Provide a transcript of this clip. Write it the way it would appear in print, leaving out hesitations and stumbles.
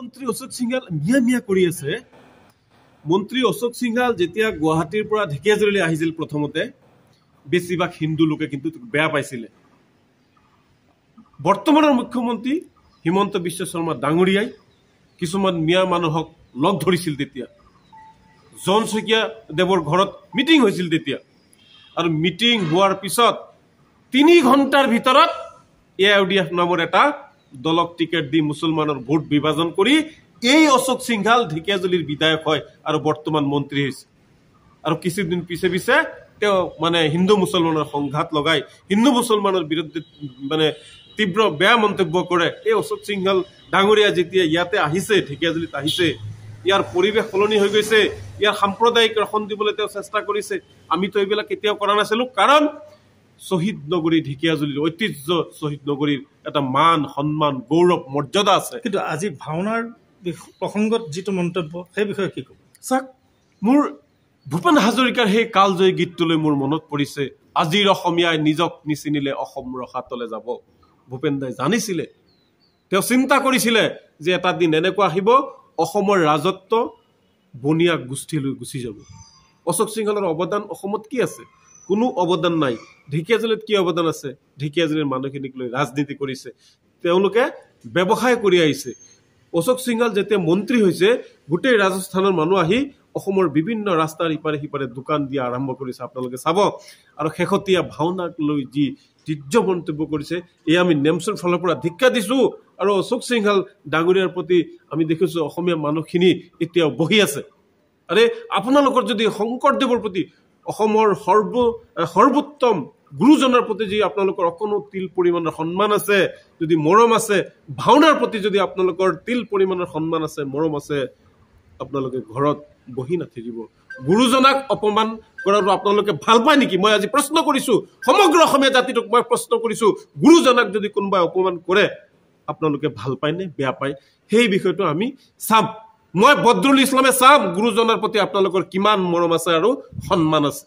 মন্ত্ৰী অশোক সিংহাল মিয়া মিয়া কৰি আছে মন্ত্ৰী অশোক সিংহাল যেতিয়া গুৱাহাটীৰ পৰা ঢেকিয়াজুলিলৈ আহিছিল প্ৰথমতে বেছিভাগ হিন্দু লোকে কিন্তু বেয়া পাইছিলে বৰ্তমানৰ মুখ্যমন্ত্ৰী হিমন্ত বিশ্ব শৰ্মা ডাঙৰীয়াই কিছুমান মিয়া মানুহক লগ ধৰিছিল তেতিয়া জন শইকীয়া দেৱৰ ঘৰত মিটিং হৈছিল তেতিয়া আৰু মিটিং হোৱাৰ পিছত 3 ঘণ্টাৰ ভিতৰত এআইডিএফ নামৰ এটা দলক টিকেট দি মুছলমানৰ ভোট বিভাজন কৰি এই অশোক সিংহাল ঢেকিয়াজুলিৰ বিধায়ক হয় আৰু বৰ্তমান মন্ত্ৰী হৈছে আৰু কিছুদিন পিছে পিছে তেওঁ মানে হিন্দু মুছলমানৰ সংঘাত লগাই হিন্দু মুছলমানৰ বিৰুদ্ধে মানে তীব্ৰ বেয়া মন্তব্য কৰে এই অশোক সিংহাল ডাঙৰীয়া যেতিয়া ইয়াতে আহিছে ঢেকিয়াজুলিত আহিছে ইয়াৰ পৰিৱেশ সলনি হৈ গৈছে ইয়াৰ সাম্প্ৰদায়িক ৰক্ষণ দিবলৈ তেওঁ চেষ্টা কৰিছে আমিতো এইবিলাক কেতিয়াও কৰা নাছিলো কাৰণ শহীদ নগৰী ঢেকিয়াজুলিৰ ঐতিহ্য শহীদ নগৰীৰ এটা মান সন্মান গৌৰৱ মৰ্যাদা আছে কিন্তু আজি ভাওনাৰ প্ৰসংগত যিটো মন্তব্য সেই বিষয়ে কি ক'ব চাক মোৰ ভূপেন হাজৰিকাৰ সেই কালজয়ী গীতটোলৈ মোৰ মনত পৰিছে আজিৰ অসমীয়াই নিজক নিচিনিলে অসম ৰখাতলে যাব ভূপেন দাই জানিছিলে তেওঁ চিন্তা কৰিছিলে যে এটা দিন এনেকুৱা আহিব অসমৰ ৰাজত্ব বনিয়া গোষ্ঠীলৈ গুচি যাব অশোক সিংহালৰ অৱদান অসমত কি আছে কোনো অৱদান নাই ঢেকিয়াজুলিত কি অৱদান আছে ঢেকিয়াজুলিৰ মানুহখিনিক লৈ ৰাজনীতি কৰিছে তেওঁলোকে ব্যৱসায় কৰি আহিছে অশোক সিংহাল যেতিয়া মন্ত্ৰী হৈছে গোটেই ৰাজস্থানৰ মানুহ আহি অসমৰ বিভিন্ন ৰাস্তাৰ ইপাৰে সিপাৰে দোকান দিয়া আৰম্ভ কৰিছে আপোনালোকে চাব আৰু শেহতীয়া ভাওনাক লৈ যি তীৰ্য মন্তব্য কৰিছে এই আমি নেমচৰ ফালৰ পৰা ধিক্কা দিছো আৰু অশোক সিংহাল ডাঙৰীয়াৰ প্ৰতি আমি দেখিছো অসমীয়া মানুহখিনি এতিয়াও বহি আছে আৰে আপোনালোকৰ যদি শংকৰদেৱৰ প্ৰতি অসমৰ সৰ্বোত্তম গুৰুজনৰ প্ৰতি যদি আপোনালোকৰ অকণো তিল পৰিমাণৰ সন্মান আছে যদি মৰম আছে ভাওনাৰ প্ৰতি যদি আপোনালোকৰ তিল পৰিমাণৰ সন্মান আছে মৰম আছে আপোনালোকে ঘৰত বহি নাথাকিব গুৰুজনাক অপমান কৰাটো আপোনালোকে ভাল পায় নেকি মই আজি প্ৰশ্ন কৰিছো সমগ্ৰ অসমীয়া জাতিটোক মই প্ৰশ্ন কৰিছো গুৰুজনাক যদি কোনোবাই অপমান কৰে আপোনালোকে ভাল পায় নে বেয়া পায় সেই বিষয়টো আমি চাম মই বদৰুল ইছলামে চাম গুৰুজনাৰ প্ৰতি আপোনালোকৰ কিমান মৰম আছে আৰু সন্মান আছে